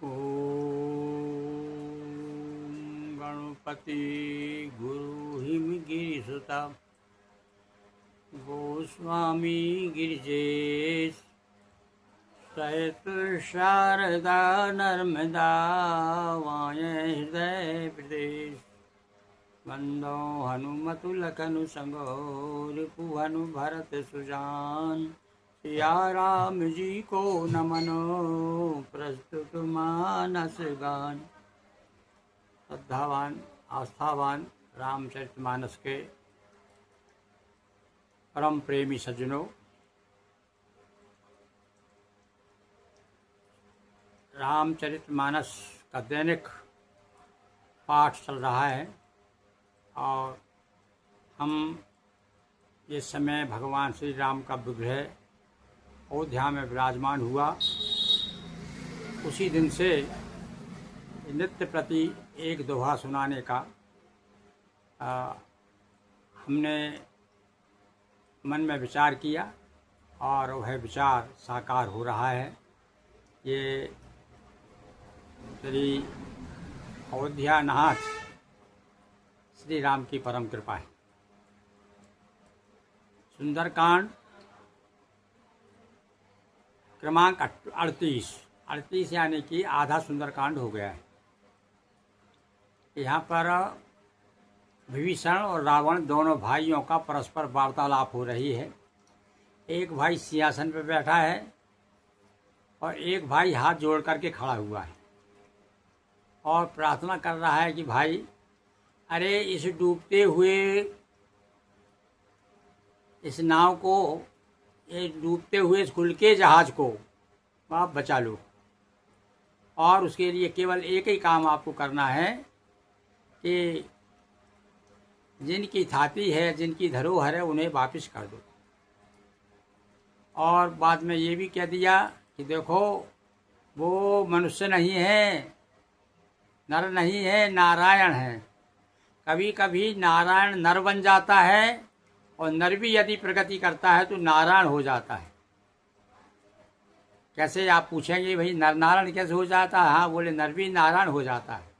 ॐ गणपति गुरु हिमगिरिसुता गोस्वामी गिरिजेश सहित शारदा नर्मदा वाये हृदय प्रदेश वंदो हनुमतुलखनु संगो रिपुहनु भरत सुजान सिया राम जी को नमनो प्रस्तुत मानस गान। श्रद्धावान आस्थावान रामचरितमानस के परम प्रेमी सज्जनों, रामचरितमानस का दैनिक पाठ चल रहा है और हम इस समय भगवान श्री राम का विग्रह अयोध्या में विराजमान हुआ, उसी दिन से नित्य प्रति एक दोहा सुनाने का हमने मन में विचार किया और वह विचार साकार हो रहा है। ये श्री अयोध्यानाथ श्री राम की परम कृपा है। सुंदरकांड क्रमांक 38 यानी कि आधा सुंदरकांड हो गया है। यहाँ पर विभीषण और रावण दोनों भाइयों का परस्पर वार्तालाप हो रही है। एक भाई सिंहासन पर बैठा है और एक भाई हाथ जोड़ करके खड़ा हुआ है और प्रार्थना कर रहा है कि भाई, अरे इस डूबते हुए इस नाव को, ये डूबते हुए इस खुल के जहाज को आप बचा लो, और उसके लिए केवल एक ही काम आपको करना है कि जिनकी थाती है, जिनकी धरोहर है, उन्हें वापस कर दो। और बाद में ये भी कह दिया कि देखो, वो मनुष्य नहीं है, नर नहीं है, नारायण है। कभी कभी नारायण नर बन जाता है और नर भी यदि प्रगति करता है तो नारायण हो जाता है। कैसे, आप पूछेंगे भाई नर नारायण कैसे हो जाता है? हाँ, बोले नर भी नारायण हो जाता है।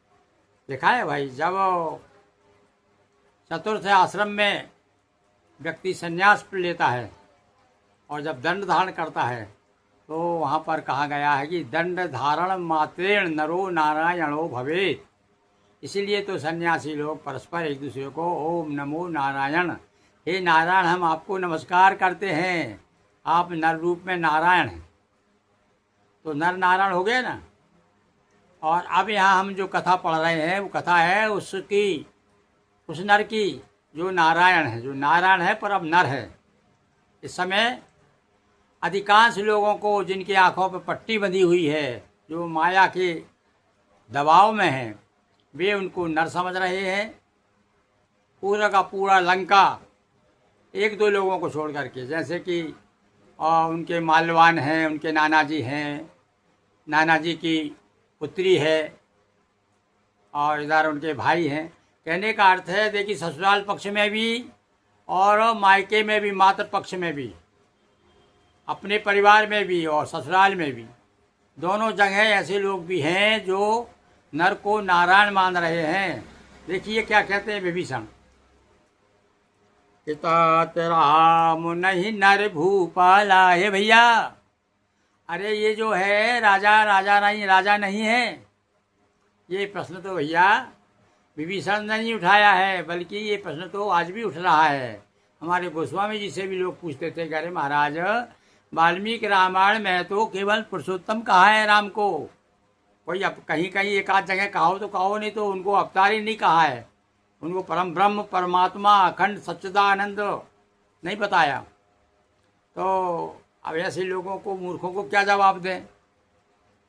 देखा है भाई, जब चतुर्थ आश्रम में व्यक्ति संन्यास लेता है और जब दंड धारण करता है तो वहाँ पर कहा गया है कि दंड धारण मात्रेण नरो नारायणो भवेत्। इसीलिए तो सन्यासी लोग परस्पर एक दूसरे को ओम नमो नारायण, हे नारायण हम आपको नमस्कार करते हैं, आप नर रूप में नारायण हैं। तो नर नारायण हो गए ना। और अब यहाँ हम जो कथा पढ़ रहे हैं वो कथा है उस नर की जो नारायण है, जो नारायण है पर अब नर है। इस समय अधिकांश लोगों को जिनकी आंखों पर पट्टी बंधी हुई है, जो माया के दबाव में हैं, वे उनको नर समझ रहे हैं। पूरा का पूरा लंका एक दो लोगों को छोड़ करके, जैसे कि उनके मालवान हैं, उनके नाना जी हैं, नाना जी की पुत्री है और इधर उनके भाई हैं। कहने का अर्थ है देखिए, ससुराल पक्ष में भी और मायके में भी, मातृ पक्ष में भी, अपने परिवार में भी और ससुराल में भी, दोनों जगह ऐसे लोग भी हैं जो नर को नारायण मान रहे हैं। देखिए क्या कहते हैं विभीषण, पिता राम नहीं नर भूपाला। हे भैया, अरे ये जो है राजा नहीं है। ये प्रश्न तो भैया विभीषण ने नहीं उठाया है, बल्कि ये प्रश्न तो आज भी उठ रहा है। हमारे गोस्वामी जी से भी लोग पूछते थे कि अरे महाराज, वाल्मीकि रामायण में तो केवल पुरुषोत्तम कहा है राम को, कोई अब कहीं कहीं एक आध जगह कहो तो कहो, नहीं तो उनको अवतार ही नहीं कहा है, उनको परम ब्रह्म परमात्मा अखंड सच्चिदानंद नहीं बताया। तो अब ऐसे लोगों को, मूर्खों को क्या जवाब दें?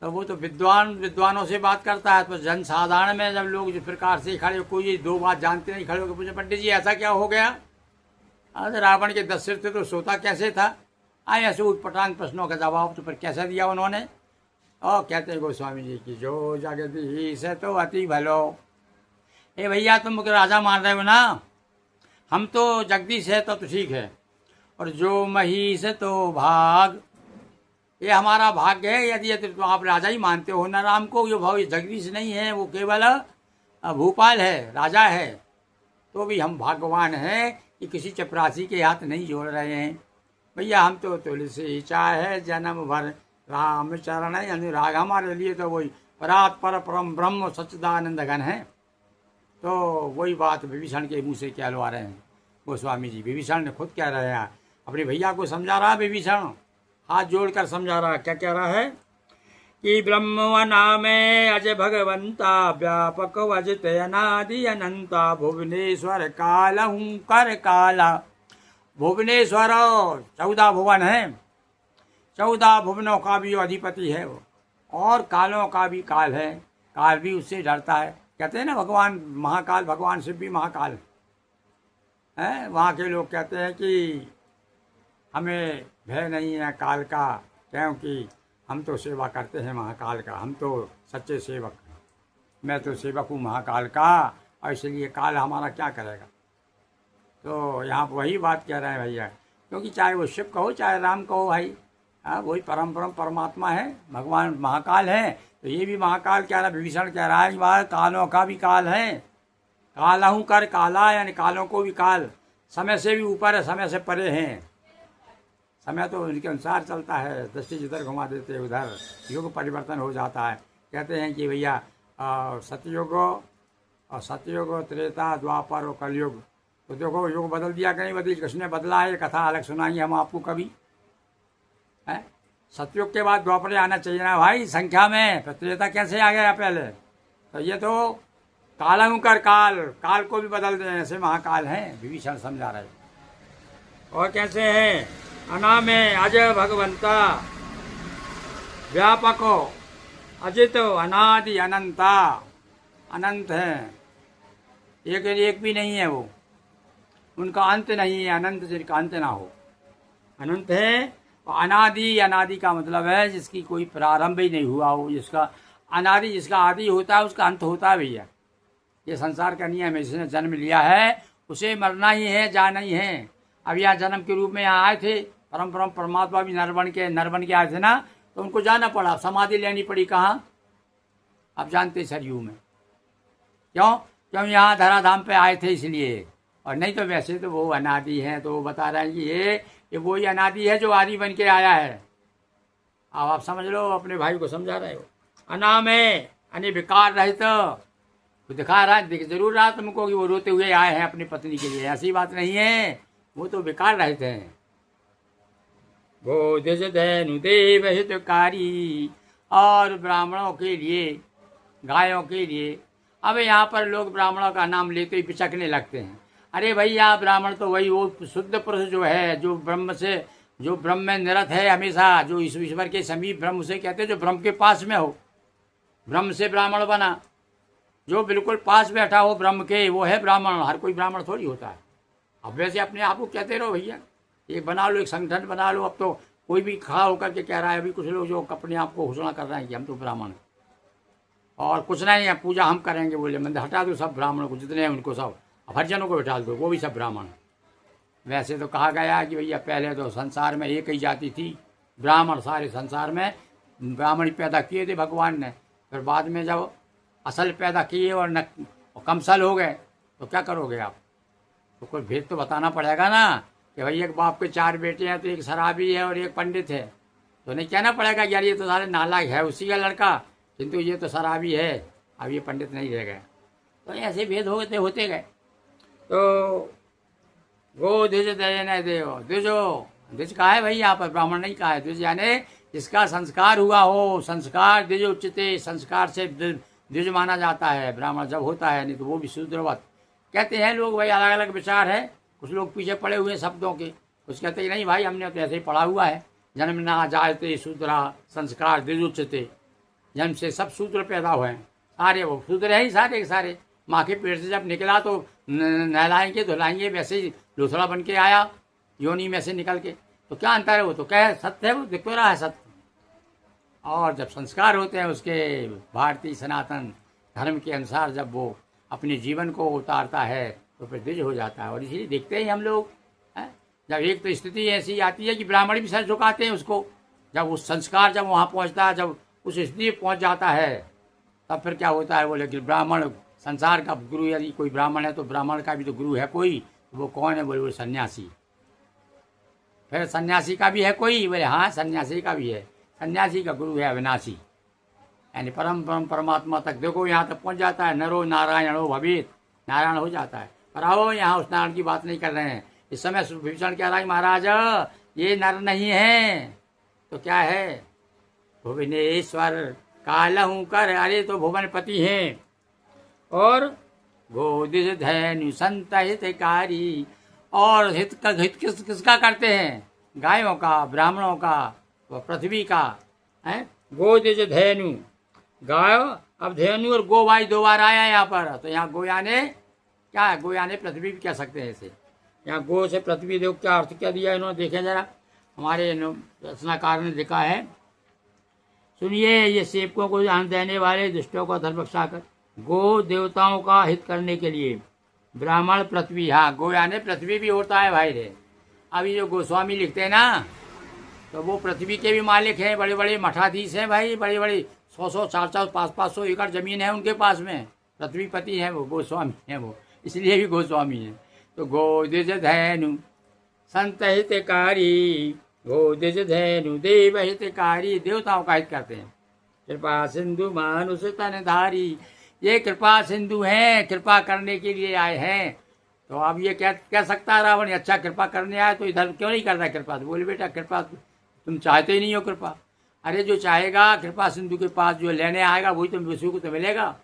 तो वो तो विद्वानों से बात करता है। तो जन साधारण में जब लोग जिस प्रकार से खड़े, कोई दो बात जानते नहीं, खड़े होकर पूछे पंडित जी ऐसा क्या हो गया? अरे रावण के 10 सिर थे तो सोता कैसे था? आए ऐसे उटपटांग प्रश्नों का जवाब तो फिर कैसे दिया उन्होंने? और कहते हैं गोस्वामी जी की जो जगदीश है तो अति भलो। ए भैया, तुम मुझे राजा मान रहे हो ना, हम तो जगदीश है तो ठीक है, और जो महीष तो भाग, ये हमारा भाग्य है। यदि तो आप राजा ही मानते हो ना राम को, ये भाव जगदीश नहीं है, वो केवल भूपाल है, राजा है, तो भी हम भाग्यवान हैं कि किसी चपरासी के हाथ नहीं जोड़ रहे हैं। भैया हम तो तुलसी चाहे जन्म भर राम चरण अनुराग, हमारे लिए तो वही परात पर परम ब्रह्म सच्चिदानंद घन है। तो वही बात विभीषण के मुँह से क्या लवा रहे हैं गोस्वामी जी। विभीषण ने खुद कह रहे हैं, अपने भैया को समझा रहा विभीषण, हाथ जोड़कर समझा रहा। क्या कह रहा है कि ब्रह्म नामे अजय भगवंता व्यापक वजित अनादि अनंता भुवनेश्वर कालहूँ कर काला। भुवनेश्वर 14 भुवन है, 14 भुवनों का भी अधिपति है वो, और कालों का भी काल है, काल भी उससे डरता है। कहते हैं ना भगवान महाकाल, भगवान शिव भी महाकाल है। वहाँ के लोग कहते हैं कि हमें भय नहीं है काल का, क्योंकि हम तो सेवा करते हैं महाकाल का, हम तो सच्चे सेवक हैं। मैं तो सेवक हूँ महाकाल का, और इसलिए काल हमारा क्या करेगा। तो यहाँ पर वही बात कह रहे हैं भैया, क्योंकि चाहे वो शिव कहो चाहे राम कहो भाई, हाँ वही परमात्मा है, भगवान महाकाल है। तो ये भी महाकाल कह रहा, विभीषण कह रहा है बाहर कालों का भी काल है, कालहूँ कर काला, यानी कालों को भी काल, समय से भी ऊपर है, समय से परे हैं। समय तो उनके अनुसार चलता है, दृष्टि जिधर घुमा देते उधर युग परिवर्तन हो जाता है। कहते हैं कि भैया सतयुग त्रेता द्वापर और कलयुग, तो देखो युग बदल दिया कहीं बदल, किसने बदला है, ये कथा अलग सुनाएंगे हम आपको कभी है। सतयुग के बाद द्वापर आना चाहिए ना भाई संख्या में, त्रेता कैसे आ गया पहले। तो ये तो कालहूँ कर काल, काल को भी बदल दें, ऐसे महाकाल हैं, विभीषण समझा रहे। और कैसे हैं, अनामे अजय भगवंता व्यापको अजित अनादि अनंता, अनंत है, एक भी नहीं है वो, उनका अंत नहीं है, अनंत जिनका अंत ना हो, अनंत है। और अनादि, अनादि का मतलब है जिसकी कोई प्रारंभ ही नहीं हुआ हो, जिसका अनादि, जिसका आदि होता है उसका अंत होता है भैया। ये संसार का नियम है, जिसने जन्म लिया है उसे मरना ही है, जाना ही है। अब यहाँ जन्म के रूप में यहाँ आए थे, परमात्मा भी नर बन के आए थे ना, तो उनको जाना पड़ा, समाधि लेनी पड़ी कहाँ, आप जानते सरयू में। क्यों यहाँ धराधाम पे आए थे इसलिए, और नहीं तो वैसे तो वो अनादि हैं। तो वो बता रहे हैं कि ये वही अनादि है जो आदि बन के आया है। अब आप समझ लो, अपने भाई को समझा रहे हो। अनाम है यानी विकार रहित, तो दिखा रहा है, दिख जरूर रहा तुमको कि वो रोते हुए आए हैं अपनी पत्नी के लिए, ऐसी बात नहीं है, वो तो विकार रहित हैं। बोधिज धनु देव हितकारी, और ब्राह्मणों के लिए, गायों के लिए। अब यहाँ पर लोग ब्राह्मणों का नाम लेते ही पिचकने लगते हैं। अरे भैया ब्राह्मण तो वही वो शुद्ध पुरुष जो है, जो ब्रह्म में निरत है हमेशा, जो ईश्वर के समीप, ब्रह्म से कहते हैं जो ब्रह्म के पास में हो, ब्रह्म से ब्राह्मण बना, जो बिल्कुल पास बैठा हो ब्रह्म के, वो है ब्राह्मण। हर कोई ब्राह्मण थोड़ी होता है। अब वैसे अपने आप को कहते रहो भैया, एक बना लो, एक संगठन बना लो। अब तो कोई भी खड़ा होकर के कह रहा है, अभी कुछ लोग जो अपने आप को घोषणा कर रहे हैं कि हम तो ब्राह्मण हैं और कुछ नहीं है, पूजा हम करेंगे। बोले मंदिर हटा दो सब ब्राह्मणों को, जितने हैं उनको सब, हरिजनों को बिठा दो, वो भी सब ब्राह्मण। वैसे तो कहा गया कि भैया पहले तो संसार में एक ही जाति थी, ब्राह्मण। सारे संसार में ब्राह्मण पैदा किए थे भगवान ने। फिर बाद में जब असल पैदा किए और कमसल हो गए, तो क्या करोगे आप। तो कोई भेद तो बताना पड़ेगा ना कि भाई एक बाप के 4 बेटे हैं, तो एक शराबी है और एक पंडित है। तो नहीं कहना पड़ेगा यार ये तो सारे नालायक है, उसी का लड़का, किंतु ये तो शराबी है, अब ये पंडित नहीं रह गए। तो ऐसे भेद होते गए। तो वो द्विज दयन देव, द्विज कहा है भाई यहाँ पर, ब्राह्मण नहीं कहा है। द्विज यानी जिसका संस्कार हुआ हो, संस्कार द्विज उच्चते, संस्कार से द्विज माना जाता है ब्राह्मण जब होता है, नहीं तो वो भी शूद्रवत कहते हैं लोग। भाई अलग अलग विचार है, कुछ लोग पीछे पड़े हुए शब्दों के, कुछ कहते हैं नहीं भाई हमने तो ऐसे ही पढ़ा हुआ है, जन्म ना जायते शूद्रा संस्कार द्विजुच्यते, जन्म से सब शूद्र पैदा हुए हैं, सारे वो शूद्र है ही सारे के सारे। माँ के पेट से जब निकला तो नहलाएंगे धुलाएंगे, वैसे ही लोथड़ा बन के आया योनि में से निकल के। तो क्या अंतर है, वो तो क्या सत्य है, वो दिख तो रहा है सत्य। और जब संस्कार होते हैं उसके, भारतीय सनातन धर्म के अनुसार जब वो अपने जीवन को उतारता है तो फिर द्विज हो जाता है। और इसीलिए देखते ही हम लोग हैं, जब एक तो स्थिति ऐसी आती है कि ब्राह्मण भी सर झुकाते हैं उसको, जब उस संस्कार जब वहाँ पहुँचता है, जब उस स्थिति पहुँच जाता है, तब फिर क्या होता है, बोले कि ब्राह्मण संसार का गुरु, यदि कोई ब्राह्मण है तो ब्राह्मण का भी तो गुरु है कोई, तो वो कौन है, बोले वो सन्यासी। फिर सन्यासी का भी है कोई, बोले हाँ सन्यासी का भी है। सन्यासी का गुरु है अविनाशी, यानी परम परमात्मा तक देखो यहाँ तक पहुँच जाता है। नरो नारायणो भवेत्, नारायण हो जाता है। पर आओ यहाँ उस नारायण की बात नहीं कर रहे हैं इस समय। विभीषण कह रहा है महाराज ये नर नहीं है तो क्या है, भुवनेश्वर कालहू कर, अरे तो भुवनपति हैं। और गोदिश धैनु संत हितकारी, और हित किसका करते हैं, गायों का, ब्राह्मणों का, व पृथ्वी का है। गोदिश धैनु, गाय, अब धेनु और गो भाई दो बार आया यहाँ पर, तो यहाँ गो याने क्या है, गो याने पृथ्वी भी कह सकते हैं इसे। यहाँ गो से पृथ्वी देखो क्या अर्थ क्या दिया इन्होंने, देखे जरा हमारे रचनाकार ने लिखा है। सुनिए, ये सेवकों को आनंद देने वाले, दुष्टों को धर्म रक्षाकर, गो देवताओं का हित करने के लिए, ब्राह्मण पृथ्वी, हाँ गो यानी पृथ्वी भी होता है भाई रे। अभी जो गोस्वामी लिखते हैं ना, तो वो पृथ्वी के भी मालिक हैं, बड़े बड़े मठाधीश हैं भाई, बड़े बड़े 100-100, 400, 500 एकड़ जमीन है उनके पास में, पृथ्वीपति हैं वो, गोस्वामी हैं वो, इसलिए भी गोस्वामी हैं। तो गोदिज धैनु संत हितकारी, गोदिज धैनु देव हितकारी, देवताओं का हित करते हैं। कृपा सिंधु मानुष तनधारी, ये कृपा सिंधु हैं, कृपा करने के लिए आए हैं। तो अब ये कह सकता है रावण, अच्छा कृपा करने आए तो इधर क्यों नहीं कर रहा कृपा, तो बोले बेटा कृपा तुम चाहते ही नहीं हो कृपा। अरे जो चाहेगा कृपा सिंधु के पास, जो लेने आएगा वही तो विष्णु को तो मिलेगा।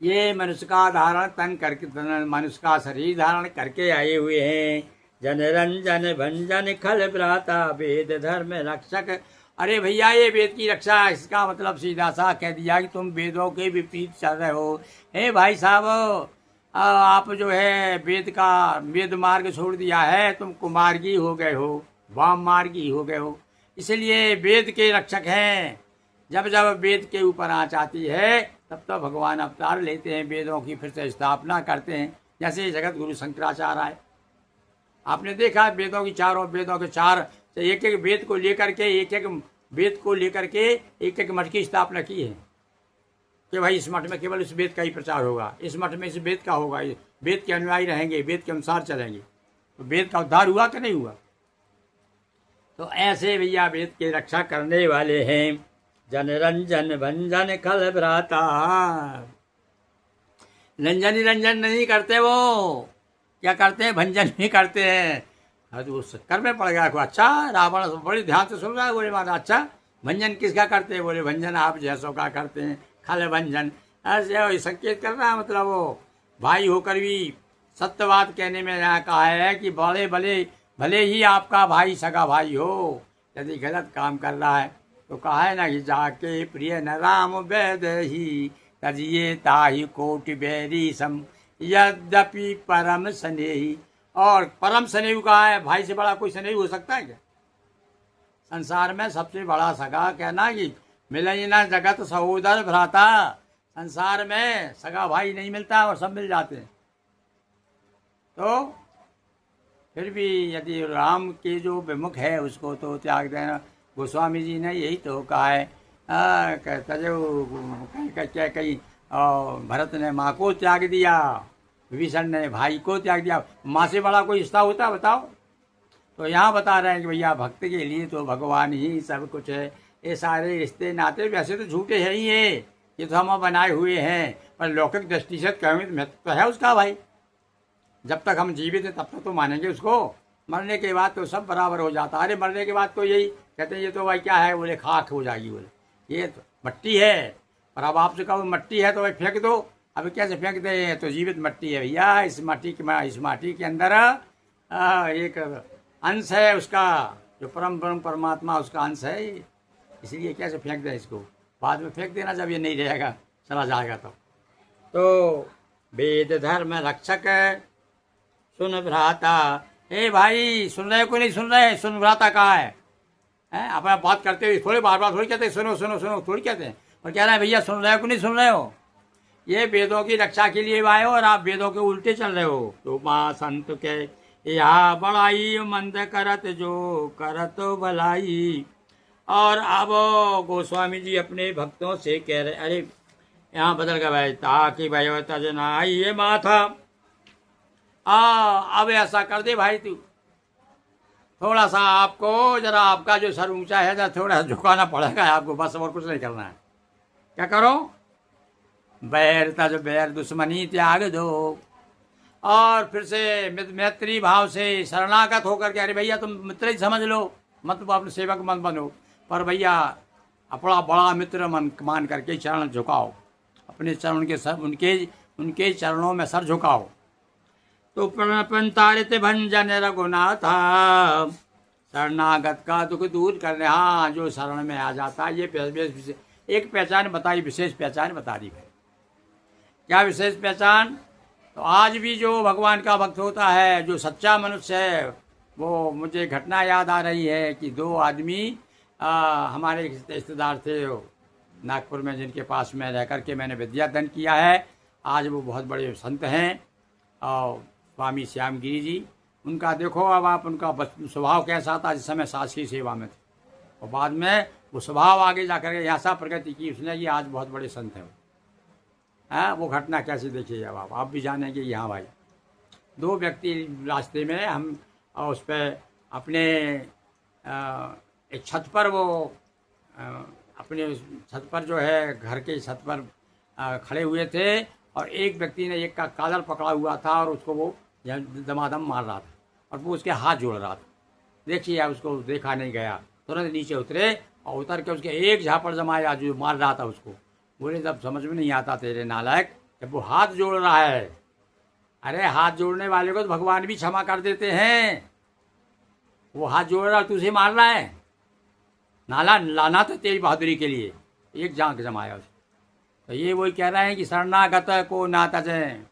ये मनुष्य का धारण तन करके, मनुष्य का शरीर धारण करके आए हुए हैं। जन रंजन भंजन खल भ्राता, वेद धर्म रक्षक। अरे भैया ये वेद की रक्षा, इसका मतलब सीधा सा कह दिया कि तुम वेदों के विपरीत चल रहे हो। हे भाई साहब, आप जो है वेद मार्ग छोड़ दिया है, तुम कुमार्गी हो गए हो, वाम मार्गी हो गए हो, इसलिए वेद के रक्षक हैं। जब जब वेद के ऊपर आँच आती है तब तो भगवान अवतार लेते हैं, वेदों की फिर से स्थापना करते हैं। जैसे जगत गुरु शंकराचार्य आए, आपने देखा वेदों की चारों, वेदों के चार, एक एक वेद को लेकर के, एक एक वेद को लेकर के एक एक मठ की स्थापना की है कि भाई इस मठ में केवल इस वेद का ही प्रचार होगा, इस मठ में इस वेद का होगा, वेद के अनुयायी रहेंगे, वेद के अनुसार चलेंगे। तो वेद का उद्धार हुआ कि नहीं हुआ। तो ऐसे भैया वेद के रक्षा करने वाले हैं। जन रंजन भंजन खल भ्राता, रंजन रंजन नहीं करते, वो क्या करते हैं, भंजन भी करते हैं। तो उस कर में पड़ गया को, अच्छा रावण बड़ी ध्यान से सुन रहा है, बोले माता अच्छा भंजन किसका करते हैं, बोले भंजन आप जैसों का करते हैं, खल भंजन। ऐसे संकेत कर रहा है, मतलब वो भाई होकर भी सत्यवाद कहने में यहाँ कहा है कि भले ही आपका भाई सगा भाई हो, यदि गलत काम कर रहा है तो कहा है ना कि जाके प्रिय न राम वेद ही, तजिए ताहि कोटि बैरी सम, यद्यपि परम स्नेही। और परम स्नेही कहा है, भाई से बड़ा कोई स्नेही हो सकता है क्या। संसार में सबसे बड़ा सगा कहना कि मिले ना जगत सहोदर भ्राता, संसार में सगा भाई नहीं मिलता और सब मिल जाते हैं। तो फिर भी यदि राम के जो विमुख है उसको तो त्याग देना। गोस्वामी जी ने यही तो कहा है, कहीं भरत ने माँ को त्याग दिया, विभीषण ने भाई को त्याग दिया, माँ से बड़ा कोई रिश्ता होता बताओ। तो यहाँ बता रहे हैं कि भैया भक्त के लिए तो भगवान ही सब कुछ है। ये सारे रिश्ते नाते वैसे तो झूठे हैं ही, ये तो हम बनाए हुए हैं, पर लौकिक दृष्टि से कहीं महत्व तो है उसका भाई। जब तक हम जीवित हैं तब तक तो मानेंगे उसको, मरने के बाद तो सब बराबर हो जाता। अरे मरने के बाद तो यही कहते हैं ये तो भाई क्या है, बोले खाक हो जाएगी, बोले ये तो मट्टी है। पर अब आपसे कहो मट्टी है तो भाई फेंक दो, अभी कैसे फेंक दे, तो जीवित मट्टी है भैया। इस माटी के अंदर एक अंश है उसका, जो परम परमात्मा उसका अंश है, इसलिए कैसे फेंक दे इसको, बाद में फेंक देना जब ये नहीं रहेगा, चला जाएगा तो वेद धर्म रक्षक सुन भ्राता। ए भाई सुन रहे को नहीं सुन रहे, सुन भ्राता कहा है, अपना बात करते हुए थोड़े बार थोड़ी कहते सुनो सुनो सुनो थोड़ी कहते हैं, और कह रहे हैं भैया सुन रहे हो कि नहीं सुन रहे हो। ये वेदों की रक्षा के लिए आए हो और आप वेदों के उल्टे चल रहे हो। तो माँ संत के यह बड़ाई मंद करत जो करत भलाई, और अब गोस्वामी जी अपने भक्तों से कह रहे, अरे यहाँ बदल गया भाई, ताकि भाई तना ये माथा, अब ऐसा कर दे भाई, तू थोड़ा सा आपको जरा आपका जो सर ऊंचा है जरा थोड़ा झुकाना पड़ेगा आपको, बस और कुछ नहीं करना है। क्या करो, बैर तज बैर दुश्मनी त्याग दो, और फिर से मैत्री भाव से शरणागत होकर के, अरे भैया तुम मित्र ही समझ लो, मत अपने सेवक मत बनो, पर भैया अपना बड़ा मित्र मान करके चरण झुकाओ, अपने चरण के सर उनके चरणों में सर झुकाओ। तो पंतारित भंजन रघुनाथा, शरणागत का दुख दूर करने, हाँ जो शरण में आ जाता है, ये एक पहचान बताई, विशेष पहचान बता दी भाई। क्या विशेष पहचान? तो आज भी जो भगवान का भक्त होता है, जो सच्चा मनुष्य है, वो मुझे घटना याद आ रही है कि दो आदमी हमारे रिश्तेदार थे नागपुर में, जिनके पास में रह करके मैंने विद्यादान किया है। आज वो बहुत बड़े संत हैं, और स्वामी श्यामगिरी जी, उनका देखो अब आप, उनका स्वभाव कैसा था जिस समय सास की सेवा में थे, और बाद में वो स्वभाव आगे जा करके ऐसा प्रगति की उसने कि आज बहुत बड़े संत हैं। वो घटना कैसी देखिए अब आप भी जानेंगे। यहाँ भाई दो व्यक्ति रास्ते में, हम उस पर अपने एक छत पर, वो अपने छत पर जो है घर के छत पर खड़े हुए थे, और एक व्यक्ति ने एक का कालर पकड़ा हुआ था और उसको वो दमादम मार रहा था, और वो उसके हाथ जोड़ रहा था। देखिए अब उसको देखा नहीं गया, तुरंत नीचे उतरे और उतर के उसके एक झापड़ जमाया जो मार रहा था उसको। बोले जब समझ में नहीं आता तेरे नालायक, जब वो हाथ जोड़ रहा है, अरे हाथ जोड़ने वाले को तो भगवान भी क्षमा कर देते हैं, वो हाथ जोड़ रहा तुझे मार रहा है, नाला लाना तो तेरी बहादुरी के लिए, एक जांक जमाया उसे। तो ये वही कह रहे हैं कि शरणागत को ना तजें,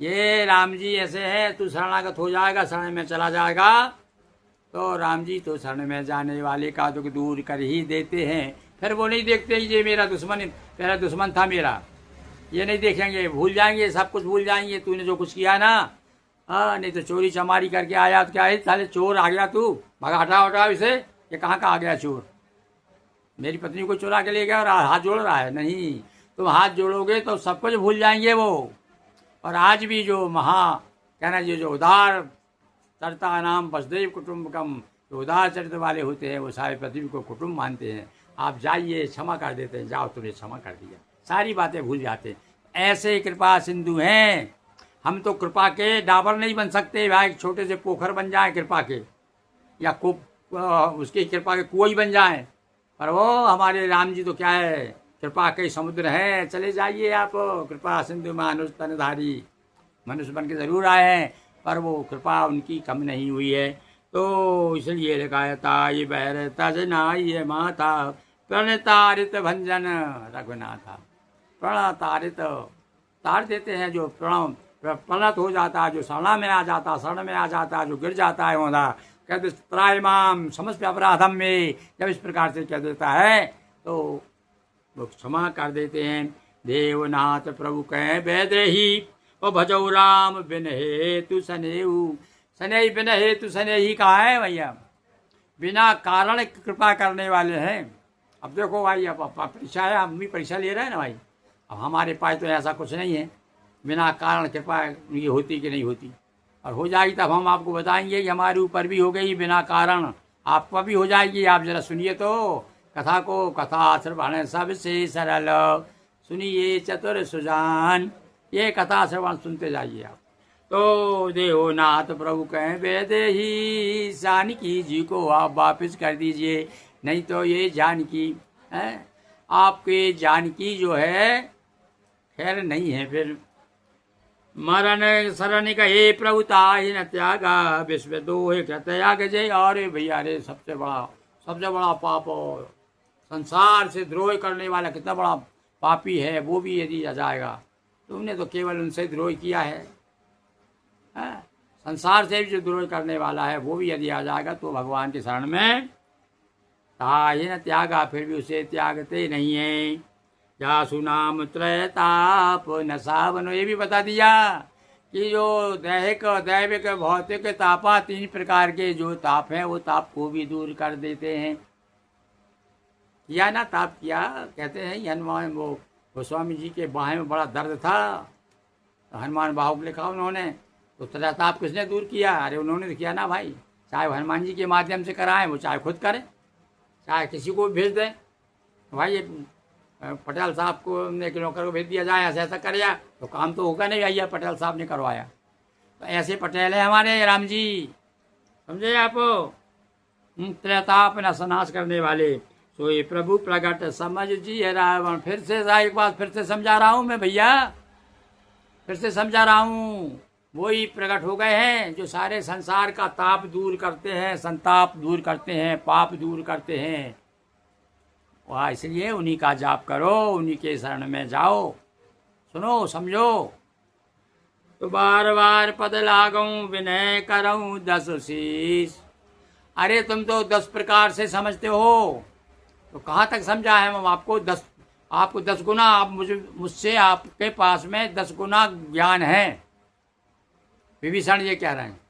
ये राम जी ऐसे हैं, तू शरणागत हो जाएगा, शरण में चला जाएगा, तो राम जी तो शरण में जाने वाले का दुख दूर कर ही देते हैं। फिर वो नहीं देखते ये मेरा दुश्मन, पहला दुश्मन था मेरा, ये नहीं देखेंगे, भूल जाएंगे, सब कुछ भूल जाएंगे, तूने जो कुछ किया ना। नहीं तो चोरी चमारी करके आया तो क्या है, साले चोर आ गया तू, भगा हटाओ इसे, ये कहाँ का आ गया चोर, मेरी पत्नी को चुरा के ले गया और हाथ जोड़ रहा है। नहीं, तुम हाथ जोड़ोगे तो सब कुछ भूल जाएंगे वो। और आज भी जो कहना जो उदार चरिता नाम वसुदेव कुटुम्बकम, जो उदार चरित्र वाले होते हैं वो सारे पृथ्वी को कुटुम्ब मानते हैं। आप जाइए, क्षमा कर देते हैं, जाओ तुमने क्षमा कर दिया, सारी बातें भूल जाते हैं। ऐसे कृपा सिंधु हैं। हम तो कृपा के डाबर नहीं बन सकते भाई, छोटे से पोखर बन जाए कृपा के, या उसकी कृपा के कुएं बन जाए, पर वो हमारे राम जी तो क्या है, कृपा के समुद्र हैं। चले जाइए आप, कृपा सिंधु मानुष तनधारी, मनुष्य बन के जरूर आए हैं, पर वो कृपा उनकी कम नहीं हुई है। तो इसलिए लिखा है ताई बहर तजना ये माता प्रणतारित भंजन रघुनाथा। प्रणतारित तार देते हैं, जो प्रणत हो जाता है, जो शरण में आ जाता, शरण में आ जाता है, जो गिर जाता है होना, कहते त्रायमाम समस्त अपराधम में, जब इस प्रकार से कह देता है तो वो क्षमा कर देते हैं। देवनाथ प्रभु कह वैदेही ओ भजौ राम बिन हेतु सनेहु, सने बिन हेतु सने ही कहा है भैया, बिना कारण कृपा करने वाले हैं। अब देखो भाई, अब परीक्षा है, हम भी परीक्षा ले रहे हैं ना भाई, अब हमारे पास तो ऐसा कुछ नहीं है, बिना कारण कृपा ये होती कि नहीं होती, और हो जाएगी तब हम आपको बताएंगे कि हमारे ऊपर भी हो गई बिना कारण, आपका भी हो जाएगी। आप जरा सुनिए तो कथा को, कथा श्रवण सबसे सरल, सुनिए चतुर सुजान, ये कथा श्रवण सुनते जाइए आप। तो देवनाथ प्रभु कहें वैदेही, जानकी जी को आप वापस कर दीजिए, नहीं तो ये जानकी है, आपके जानकी जो है खैर नहीं है। फिर मरण शरण कहे प्रभु ताहि न त्यागा, विश्व दोहे त्याग जय। अरे भैया, अरे सबसे बड़ा पाप, संसार से द्रोह करने वाला कितना बड़ा पापी है, वो भी यदि आ जाएगा, तुमने तो केवल उनसे द्रोह किया है। संसार से भी जो द्रोह करने वाला है वो भी यदि आ जाएगा तो भगवान के शरण में ताहि न त्यागा, फिर भी उसे त्यागते नहीं है। जासु नाम त्रयताप न सावनो, ये भी बता दिया कि जो दैहिक दैविक भौतिक तापा, 3 प्रकार के जो ताप हैं वो ताप को भी दूर कर देते हैं। किया ना ताप किया। कहते हैं कि हनुमान वो गोस्वामी जी के बाहें में बड़ा दर्द था, तो हनुमान बाहु को लिखा उन्होंने, तो तेरा ताप किसने दूर किया? अरे उन्होंने तो किया ना भाई। चाहे वो हनुमान जी के माध्यम से कराएं, वो चाहे खुद करें, चाहे किसी को भी भेज दें। भाई ये पटेल साहब को एक नौकर को भेज दिया जाए, ऐसा ऐसा कर या तो काम तो होगा नहीं, भैया पटेल साहब ने करवाया। तो ऐसे पटेल है हमारे राम जी, समझे आप? त्रैताप न सनाश करने वाले सो ये प्रभु प्रगट समझ जी है रावण। फिर से एक बात फिर से समझा रहा हूँ मैं भैया, फिर से समझा रहा हूँ। वही प्रकट हो गए हैं जो सारे संसार का ताप दूर करते हैं, संताप दूर करते हैं, पाप दूर करते हैं। वह इसलिए उन्हीं का जाप करो, उन्हीं के शरण में जाओ। सुनो समझो। तो बार बार पद लागूं विनय करऊं 10 शीश। अरे तुम तो 10 प्रकार से समझते हो, तो कहाँ तक समझा है हम आपको? 10 गुना आप मुझसे आपके पास में 10 गुना ज्ञान है। विभीषण ये कह रहे हैं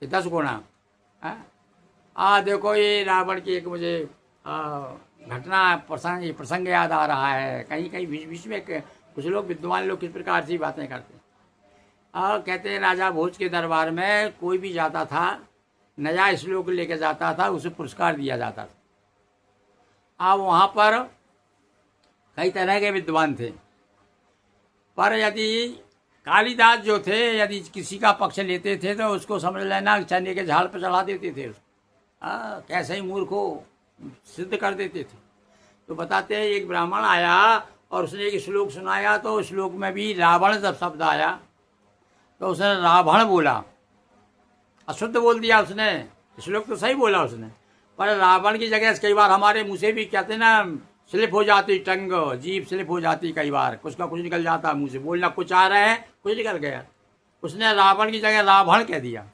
कि 10 गुना। देखो ये रावण की एक मुझे घटना प्रसंग याद आ रहा है। कहीं कहीं बीच में कुछ लोग विद्वान लोग किस प्रकार से बातें करते हैं। कहते हैं राजा भोज के दरबार में कोई भी जाता था, नया श्लोक लेके जाता था, उसे पुरस्कार दिया जाता था। अब वहाँ पर कई तरह के विद्वान थे, पर यदि कालिदास जो थे यदि किसी का पक्ष लेते थे तो उसको समझ लेना चने के झाड़ पर चढ़ा देते थे उसको। कैसे ही मूर्ख हो सिद्ध कर देते थे। तो बताते हैं एक ब्राह्मण आया और उसने एक श्लोक सुनाया, तो श्लोक में भी रावण जब शब्द आया तो उसने रावण बोला, अशुद्ध बोल दिया उसने। श्लोक तो सही बोला उसने, पर रावण की जगह कई बार हमारे मुँह से भी कहते हैं ना, स्लिप हो जाती टंग, जीभ स्लिप हो जाती कई बार, कुछ का कुछ निकल जाता मुँह से। बोलना कुछ आ रहा है, कुछ निकल गया। उसने रावण की जगह रावण कह दिया।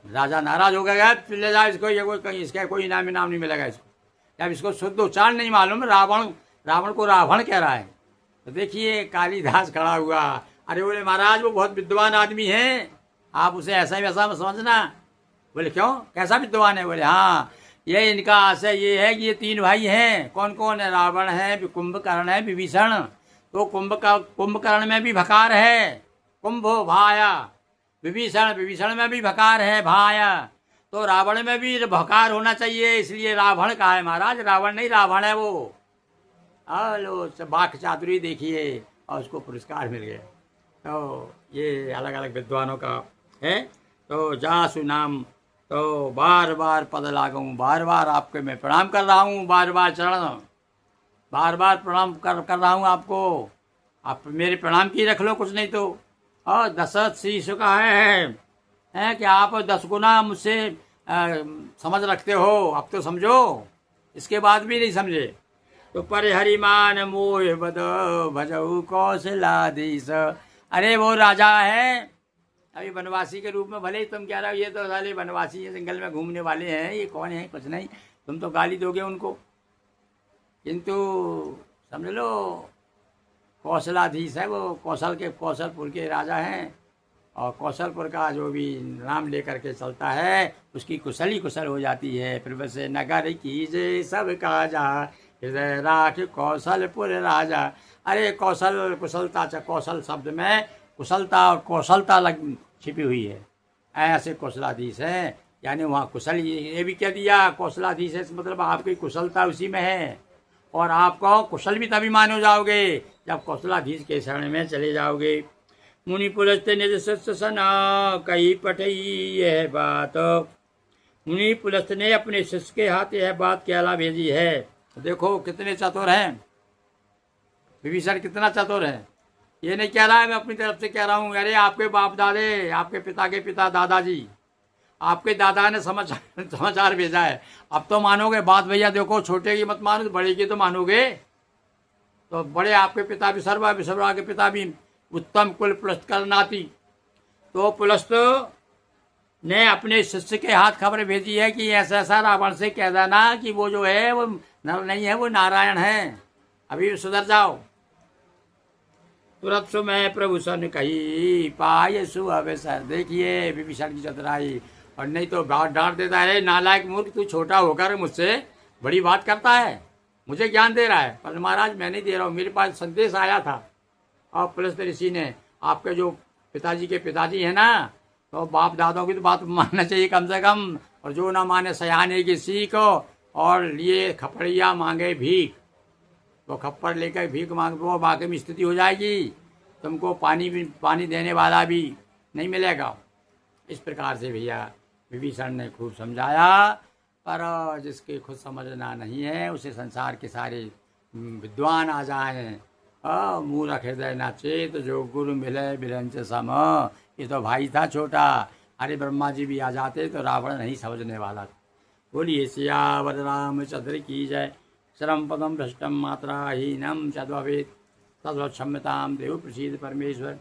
राजा नाराज हो गया, ले जाए इसको, ये कोई कहीं इसका कोई इनाम नहीं मिलेगा इसको। जब इसको शुद्ध उच्चारण नहीं मालूम, रावण को रावण कह रहा है। तो देखिए कालिदास खड़ा हुआ। अरे बोले महाराज वो बहुत विद्वान आदमी है, आप उसे ऐसा वैसा समझना। बोले क्यों, कैसा विद्वान है? बोले हाँ, ये इनका आशय ये है कि ये 3 भाई हैं। कौन कौन है? रावण है, कुंभकर्ण है, विभीषण। तो कुंभकर्ण में भी भकार है, कुंभो भाया। विभीषण में भी भकार है, भाया। तो रावण में भी भकार होना चाहिए, इसलिए रावण का है महाराज, रावण नहीं रावण है वो। लो बाक चातुरी देखिए, और उसको पुरस्कार मिल गया। तो ये अलग अलग विद्वानों का है। तो जासु नाम, तो बार बार पद लागूं, बार बार आपके मैं प्रणाम कर रहा हूँ, बार बार चरण, बार बार प्रणाम कर रहा हूँ आपको। आप मेरे प्रणाम की रख लो, कुछ नहीं तो। और 10 शीश का है कि आप 10 गुना मुझसे समझ रखते हो। अब तो समझो, इसके बाद भी नहीं समझे। तो पर हरिमान मोह बद भजऊ कौशलाधीश। अरे वो राजा है अभी वनवासी के रूप में, भले ही तुम कह रहे हो ये तो साले वनवासी है, जंगल में घूमने वाले हैं, ये कौन है? कुछ नहीं, तुम तो गाली दोगे उनको, किंतु समझ लो कौशलाधीश है वो। कौशलपुर के राजा हैं, और कौशलपुर का जो भी नाम लेकर के चलता है उसकी कुशल ही कुशल हो जाती है। फिर वैसे नगर कीजे सब काजा, हृदय राख कौशलपुर राजा। अरे कुशलता, कौशल शब्द में कुशलता और कौशलता छिपी हुई है, ऐसे कौशलाधीश है। यानी वहाँ कुशल, ये भी कह दिया कौशलाधीश है, मतलब आपकी कुशलता उसी में है, और आपको कुशल भी तभी मानो जाओगे जब कौशलाधीश के शरण में चले जाओगे। मुनि पुलस्त्य निज शिष्य सना कही पठई यह बात। मुनि पुलस्त्य ने अपने शिष्य के हाथ यह बात कहला भेजी है। देखो कितने चतुर हैं विभीषण, कितना चतुर है। ये नहीं कह रहा है मैं अपनी तरफ से कह रहा हूँ, अरे आपके बाप दादे, आपके पिता के पिता दादाजी, आपके दादा ने समाचार भेजा है। अब तो मानोगे बात भैया। देखो छोटे की मत मानो, बड़े की तो मानोगे। तो बड़े आपके पिता भी विसर्वा के पिता भी उत्तम कुल पुलस्त्य नाती। तो पुलस्त्य ने अपने शिष्य के हाथ खबर भेजी है कि ऐसा ऐसा रावण से कह देना कि वो जो है वो नर नहीं है, वो नारायण है, अभी सुधर जाओ। तुरंत सो मैं प्रभु सन कही पाए सु अवसर। देखिए विभीषण की चतुराई। और नहीं तो डांट देता है, नालायक मूर्ख, तू छोटा होकर मुझसे बड़ी बात करता है, मुझे ज्ञान दे रहा है, पर महाराज मैं नहीं दे रहा हूँ, मेरे पास संदेश आया था। और पुलस्त ऋषि ने, आपके जो पिताजी के पिताजी है ना, तो बाप दादाओं की तो बात मानना चाहिए कम से कम, और जो ना माने सयाने की सीख, और लिए खपड़िया मांगे भीख, तो खप्पर लेकर भीख मांग वो बाकी में स्थिति हो जाएगी, तुमको पानी देने वाला भी नहीं मिलेगा। इस प्रकार से भैया विभीषण ने खूब समझाया, पर जिसके खुद समझना नहीं है उसे संसार के सारे विद्वान आ जाएं, मूर्ख हृदय ना चेत जो गुरु मिले बिरंच सम। ये तो भाई था छोटा, अरे ब्रह्मा जी भी आ जाते तो रावण नहीं समझने वाला। बोलिए सियावर रामचंद्र की जय। शरम पदम भ्रष्टम मात्रा हीनम चद्भवेत् तद्वत् क्षम्यतां देव प्रसीद परमेश्वर।